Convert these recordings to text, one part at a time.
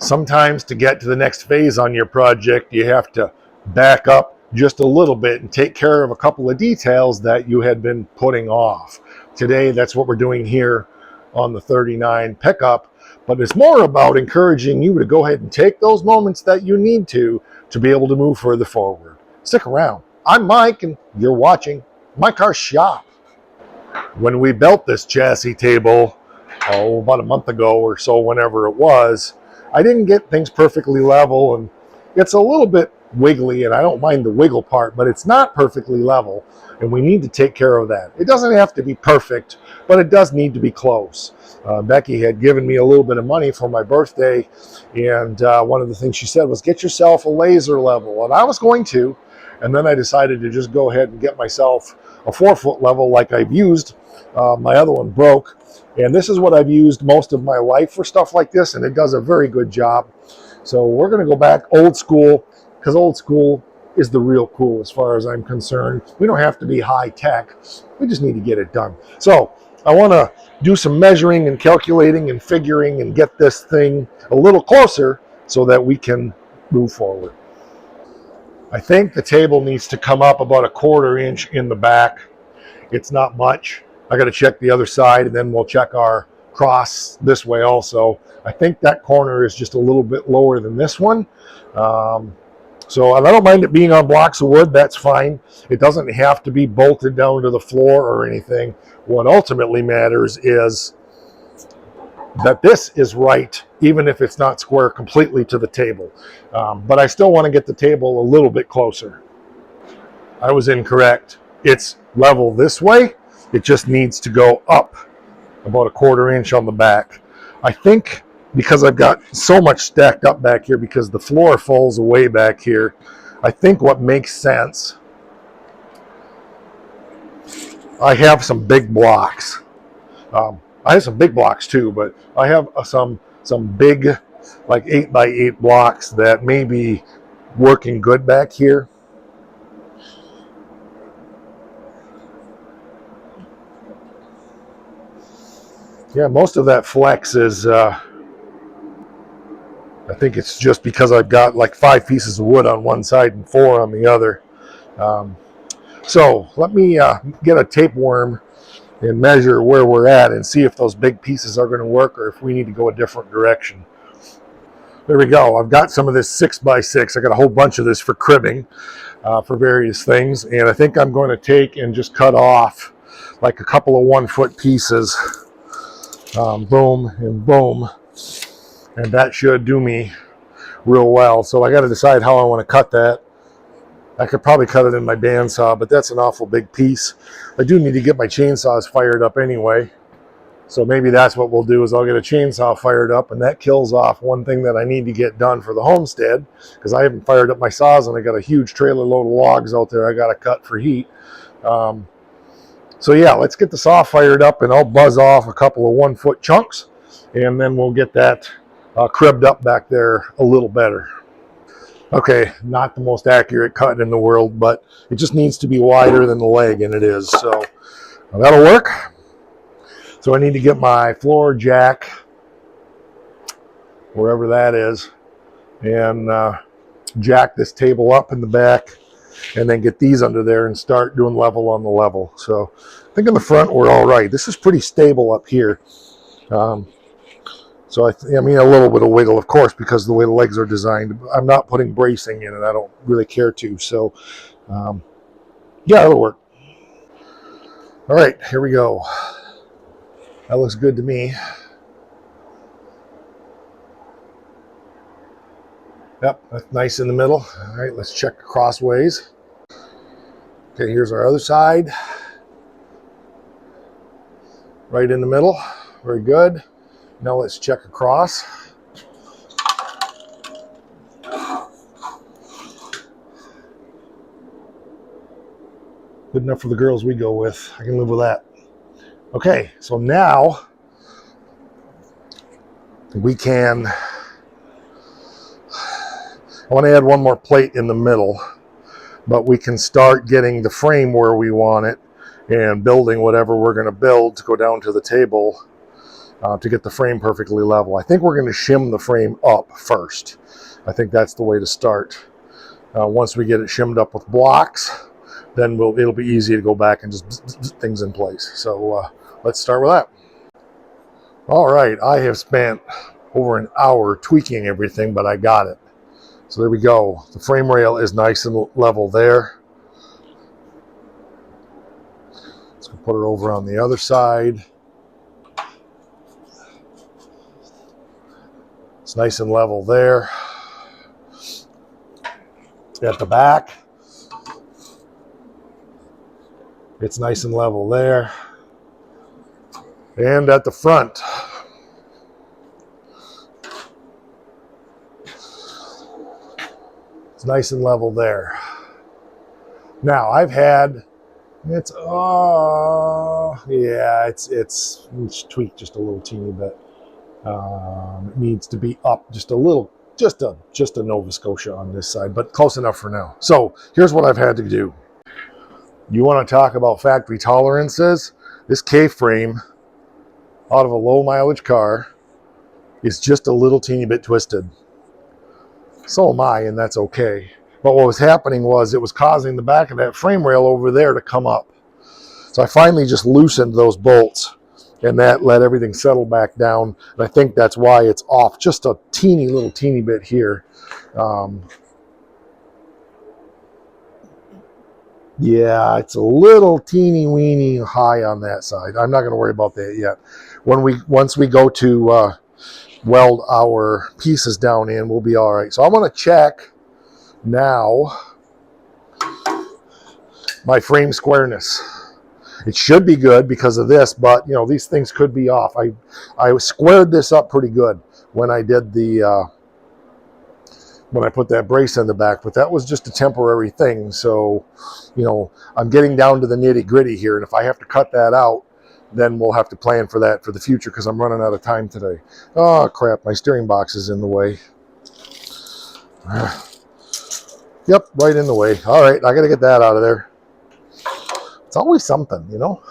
Sometimes to get to the next phase on your project, you have to back up just a little bit and take care of a couple of details that you had been putting off. Today, that's what we're doing here on the 39 pickup, but it's more about encouraging you to go ahead and take those moments that you need to be able to move further forward. Stick around. I'm Mike, and you're watching My Car Shop. When we built this chassis table, about a month ago or so, whenever it was, I didn't get things perfectly level, and it's a little bit wiggly, and I don't mind the wiggle part, but it's not perfectly level, and we need to take care of that. It doesn't have to be perfect, but it does need to be close. Becky had given me a little bit of money for my birthday, and one of the things she said was, get yourself a laser level, and I was going to, and then I decided to just go ahead and get myself a 4-foot level like I've used. My other one broke, and this is what I've used most of my life for stuff like this, and it does a very good job. So we're going to go back old school, because old school is the real cool as far as I'm concerned. We don't have to be high tech. We just need to get it done. So I want to do some measuring and calculating and figuring and get this thing a little closer so that we can move forward. I think the table needs to come up about 1/4 inch in the back. It's not much. I got to check the other side, and then we'll check our cross this way also. I think that corner is just a little bit lower than this one. So I don't mind it being on blocks of wood. That's fine. It doesn't have to be bolted down to the floor or anything. What ultimately matters is that this is right, even if it's not square completely to the table. But I still want to get the table a little bit closer. I was incorrect. It's level this way. It just needs to go up about 1/4 inch on the back. I think because I've got so much stacked up back here, because the floor falls away back here, I think what makes sense, I have some big blocks. I have some big blocks too, but I have some big, like 8x8 blocks that may be working good back here. Yeah, most of that flex is, I think it's just because I've got like 5 pieces of wood on one side and 4 on the other. So let me get a tapeworm and measure where we're at and see if those big pieces are going to work or if we need to go a different direction. There we go. I've got some of this 6x6. I got a whole bunch of this for cribbing for various things, and I think I'm going to take and just cut off like a couple of 1-foot pieces. Boom and boom, and that should do me real well. So I got to decide how I want to cut that. I could probably cut it in my bandsaw, but that's an awful big piece. I do need to get my chainsaws fired up anyway, so maybe that's what we'll do, is I'll get a chainsaw fired up, and that kills off one thing that I need to get done for the homestead, because I haven't fired up my saws, and I got a huge trailer load of logs out there I got to cut for heat. So yeah, let's get the saw fired up, and I'll buzz off a couple of 1-foot chunks, and then we'll get that cribbed up back there a little better. Okay, not the most accurate cut in the world, but it just needs to be wider than the leg, and it is. So that'll work. So I need to get my floor jack, wherever that is, and jack this table up in the back, and then get these under there and start doing level on the level. So I think in the front we're all right. This is pretty stable up here. So I mean a little bit of wiggle, of course, because of the way the legs are designed. I'm not putting bracing in it. I don't really care to. So yeah, it'll work. All right, here we go. That looks good to me. Yep, that's nice in the middle. All right, let's check crossways. Okay, here's our other side. Right in the middle. Very good. Now let's check across. Good enough for the girls we go with. I can live with that. Okay, so now we can, I want to add one more plate in the middle, but we can start getting the frame where we want it and building whatever we're going to build to go down to the table to get the frame perfectly level. I think we're going to shim the frame up first. I think that's the way to start. Once we get it shimmed up with blocks, then it'll be easy to go back and just things in place. So let's start with that. All right, I have spent over an hour tweaking everything, but I got it. So there we go. The frame rail is nice and level there. Let's put it over on the other side. It's nice and level there. At the back, it's nice and level there. And at the front, it's nice and level there. Now I've had, it's tweaked just a little teeny bit. It needs to be up just a little, just a Nova Scotia on this side, but close enough for now. So here's what I've had to do. You want to talk about factory tolerances? This K-frame out of a low mileage car is just a little teeny bit twisted. So am I, and that's okay. But what was happening was it was causing the back of that frame rail over there to come up. So I finally just loosened those bolts, and that let everything settle back down. And I think that's why it's off just a teeny bit here. Yeah, it's a little teeny weeny high on that side. I'm not going to worry about that yet. Once we go to weld our pieces down in, we'll be all right. So I want to check now my frame squareness. It should be good because of this, but you know, these things could be off. I squared this up pretty good when I did the when I put that brace in the back, but that was just a temporary thing. So, you know, I'm getting down to the nitty gritty here, and if I have to cut that out, then we'll have to plan for that for the future because I'm running out of time today. Oh crap, my steering box is in the way. Yep, right in the way. All right, I gotta get that out of there. It's always something, you know.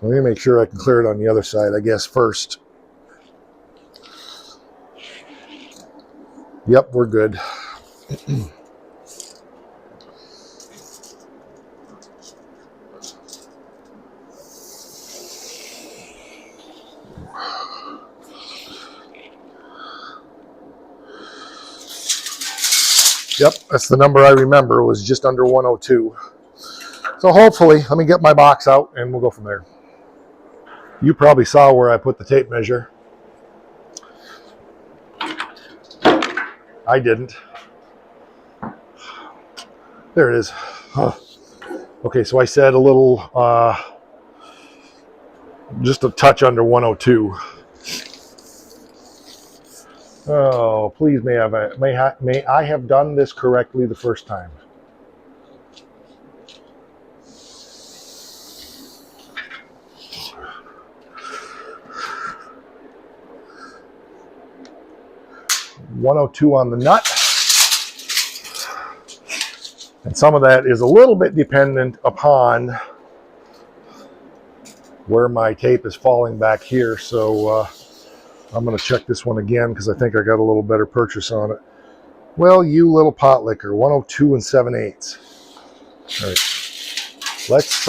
Let me make sure I can clear it on the other side, I guess, first. Yep, we're good. Yep, that's the number I remember. It was just under 102. So hopefully, let me get my box out and we'll go from there. You probably saw where I put the tape measure. I didn't. There it is. Huh. Okay, so I said a little, just a touch under 102. Oh, please may I have done this correctly the first time. .102 on the nut. And some of that is a little bit dependent upon where my tape is falling back here. So I'm going to check this one again because I think I got a little better purchase on it. Well, you little pot licker, 102 7/8. All right, let's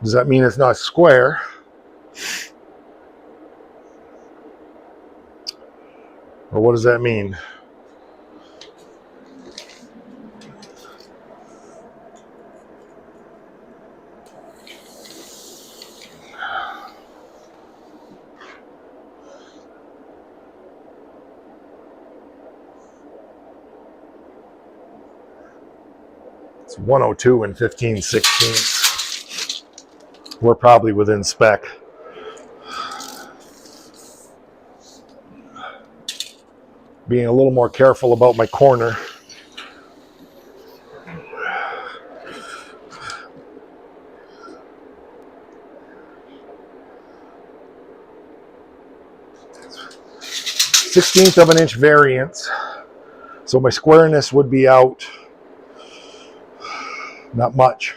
does that mean it's not square? Or what does that mean? It's 102 15/16. We're probably within spec. Being a little more careful about my corner. Sixteenth of an inch variance. So my squareness would be out Not much.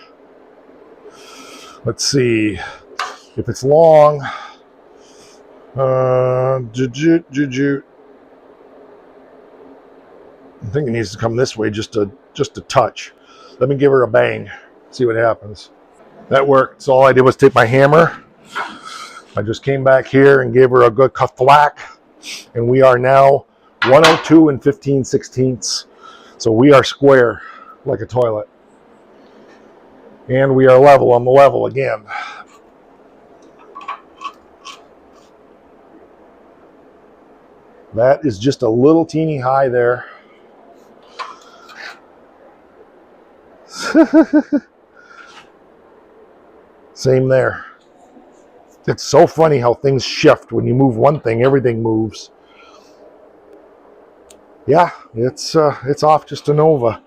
Let's see if it's long. I think it needs to come this way just a touch. Let me give her a bang. See what happens. That worked. So all I did was take my hammer. I just came back here and gave her a good thwack. And we are now 102 and 15/16. So we are square like a toilet. And we are level on the level again. That is just a little teeny high there. Same there. It's so funny how things shift. When you move one thing, everything moves. Yeah, it's off just a nova.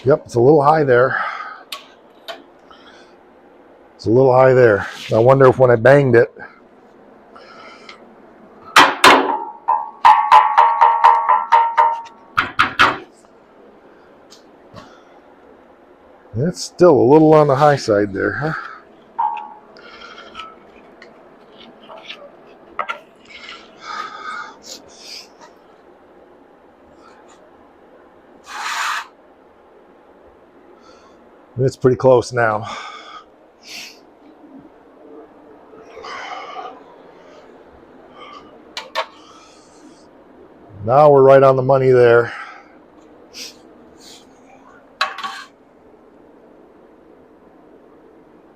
Yep, it's a little high there. It's a little high there. I wonder if when I banged it, it's still a little on the high side there, huh? It's pretty close now. Now we're right on the money there.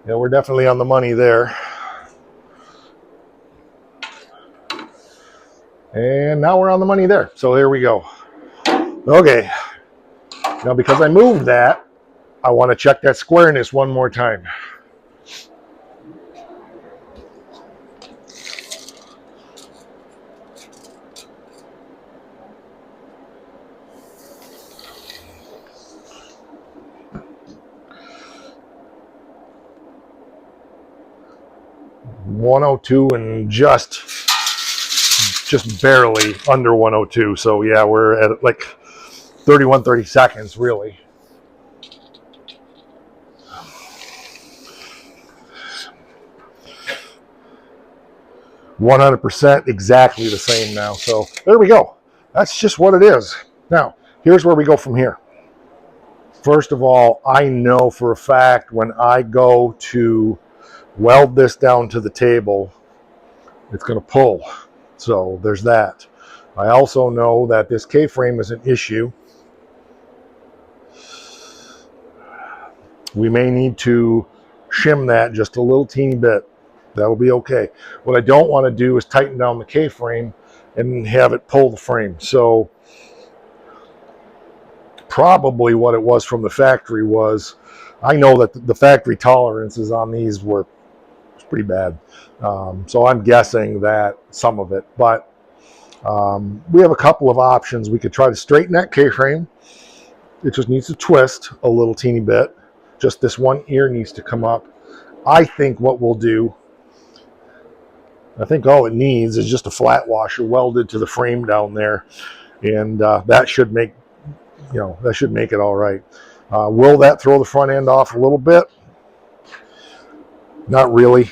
Yeah, we're definitely on the money there. And now we're on the money there. So there we go. Okay. Now because I moved that, I want to check that squareness one more time. .102 and just barely under 102. So yeah, we're at like 31, 30 seconds really. %, exactly the same now. So there we go. That's just what it is. Now, here's where we go from here. First of all, I know for a fact when I go to weld this down to the table, it's going to pull. So there's that. I also know that this K-frame is an issue. We may need to shim that just a little teeny bit. That'll be okay. What I don't want to do is tighten down the K-frame and have it pull the frame. So probably what it was from the factory was, I know that the factory tolerances on these were pretty bad. So I'm guessing that some of it, but we have a couple of options. We could try to straighten that K-frame. It just needs to twist a little teeny bit. Just this one ear needs to come up. I think what we'll do, I think all it needs is just a flat washer welded to the frame down there, and that should make, that should make it all right. Will that throw the front end off a little bit? Not really.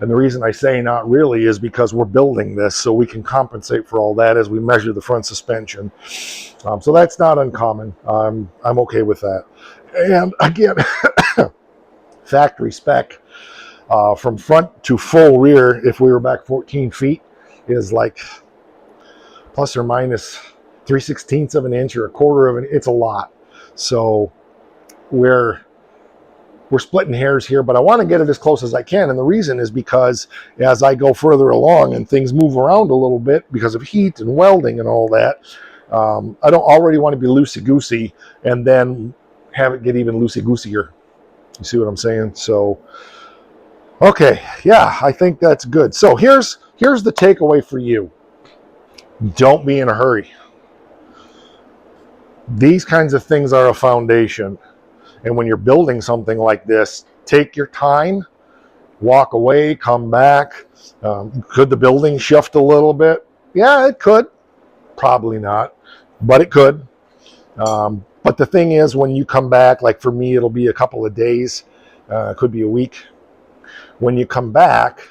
And the reason I say not really is because we're building this, so we can compensate for all that as we measure the front suspension. So that's not uncommon. I'm okay with that. And again, factory spec, from front to full rear, if we were back 14 feet, is like plus or minus 3/16 of an inch or 1/4 of an inch. It's a lot. So we're splitting hairs here, but I want to get it as close as I can. And the reason is because as I go further along and things move around a little bit because of heat and welding and all that, I don't already want to be loosey-goosey and then have it get even loosey-goosier. You see what I'm saying? So, okay, yeah, I think that's good. So here's the takeaway for you. Don't be in a hurry. These kinds of things are a foundation. And when you're building something like this, take your time walk away, come back. Could the building shift a little bit? Yeah, it could. Probably not, but it could. But the thing is, when you come back, like for me, it'll be a couple of days, could be a week. When you come back,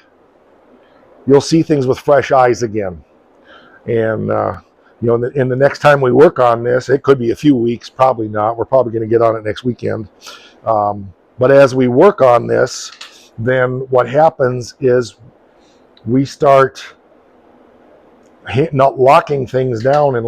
you'll see things with fresh eyes again. And, in the next time we work on this, it could be a few weeks, probably not. We're probably going to get on it next weekend. But as we work on this, then what happens is we start not locking things down, and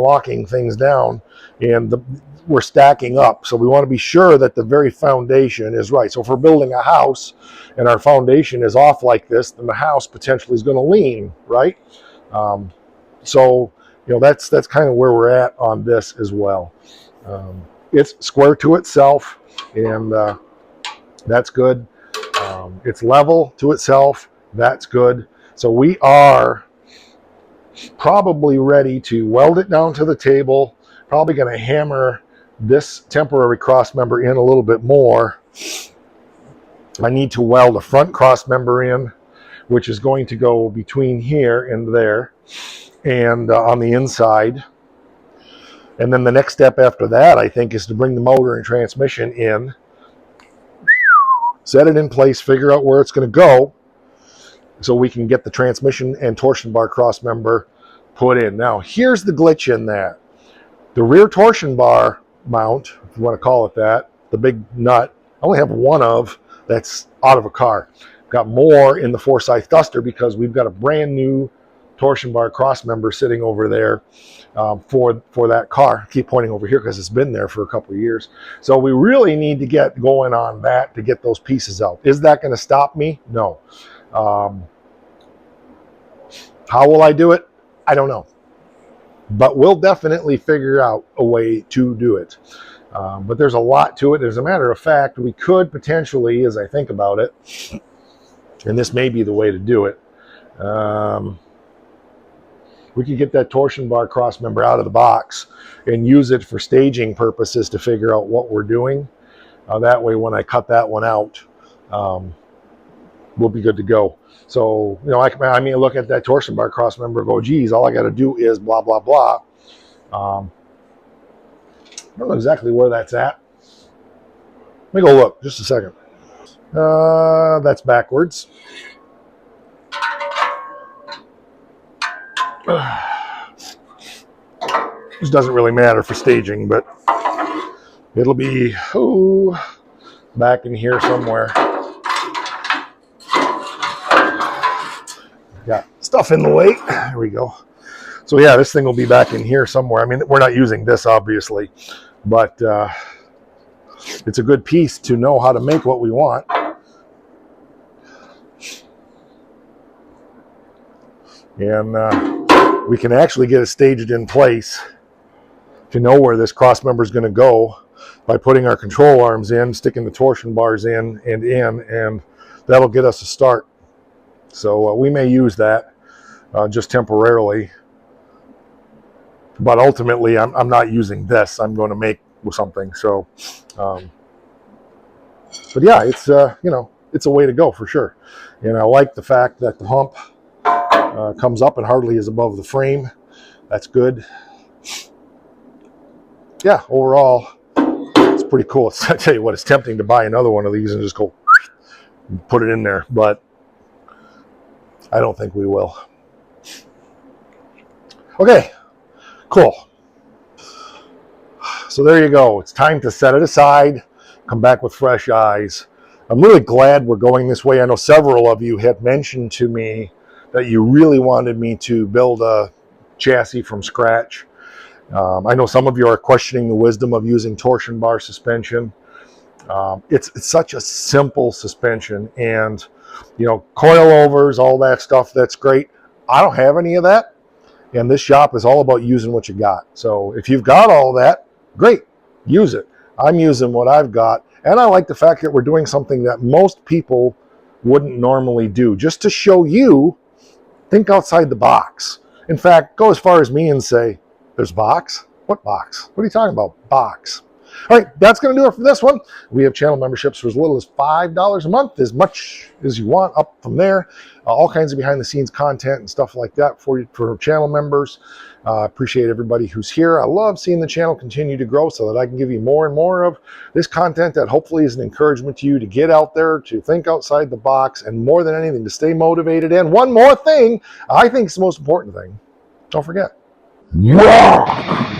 we're stacking up. So we want to be sure that the very foundation is right. So if we're building a house and our foundation is off like this, then the house potentially is going to lean, right? So that's kind of where we're at on this as well. It's square to itself, and that's good. It's level to itself. That's good. So we are probably ready to weld it down to the table. Probably going to hammer this temporary cross member in a little bit more. I need to weld a front cross member in, which is going to go between here and there, and on the inside. And then the next step after that, I think, is to bring the motor and transmission in, set it in place, figure out where it's going to go, so we can get the transmission and torsion bar cross member put in. Now, here's the glitch in that. The rear torsion bar mount, if you want to call it that, the big nut, I only have one of that's out of a car. Got more in the Forsyth Duster because we've got a brand new torsion bar cross member sitting over there for that car. I keep pointing over here because it's been there for a couple of years. So we really need to get going on that to get those pieces out. Is that going to stop me? No. How will I do it? I don't know. But we'll definitely figure out a way to do it. But there's a lot to it. As a matter of fact, we could potentially, as I think about it, and this may be the way to do it, we could get that torsion bar cross member out of the box and use it for staging purposes to figure out what we're doing. That way, when I cut that one out, we'll be good to go. So, I mean, look at that torsion bar cross member and go, geez, all I got to do is blah, blah, blah. I don't know exactly where that's at. Let me go look, just a second. That's backwards. This doesn't really matter for staging, but it'll be back in here somewhere. Got stuff in the way. There we go. So yeah, this thing will be back in here somewhere. I mean, we're not using this obviously, but it's a good piece to know how to make what we want. And we can actually get it staged in place to know where this cross member is going to go by putting our control arms in, sticking the torsion bars in, and that'll get us a start. So we may use that just temporarily, but ultimately I'm not using this. I'm going to make something. So, but yeah, it's it's a way to go for sure. And I like the fact that the hump comes up and hardly is above the frame. That's good. Yeah, overall, it's pretty cool. I tell you what, it's tempting to buy another one of these and just go and put it in there, but I don't think we will. Okay, cool. So there you go. It's time to set it aside, come back with fresh eyes. I'm really glad we're going this way. I know several of you had mentioned to me that you really wanted me to build a chassis from scratch. I know some of you are questioning the wisdom of using torsion bar suspension. It's such a simple suspension, and coilovers, all that stuff, that's great. I don't have any of that, and this shop is all about using what you got. So if you've got all that, great, use it. I'm using what I've got, and I like the fact that we're doing something that most people wouldn't normally do, just to show you, think outside the box. In fact, go as far as me and say, there's box? What box? What are you talking about? Box. All right, that's going to do it for this one. We have channel memberships for as little as $5 a month, as much as you want up from there. All kinds of behind the scenes content and stuff like that for channel members. Appreciate everybody who's here. I love seeing the channel continue to grow so that I can give you more and more of this content that hopefully is an encouragement to you to get out there, to think outside the box, and more than anything, to stay motivated. And one more thing, I think is the most important thing. Don't forget. Yeah.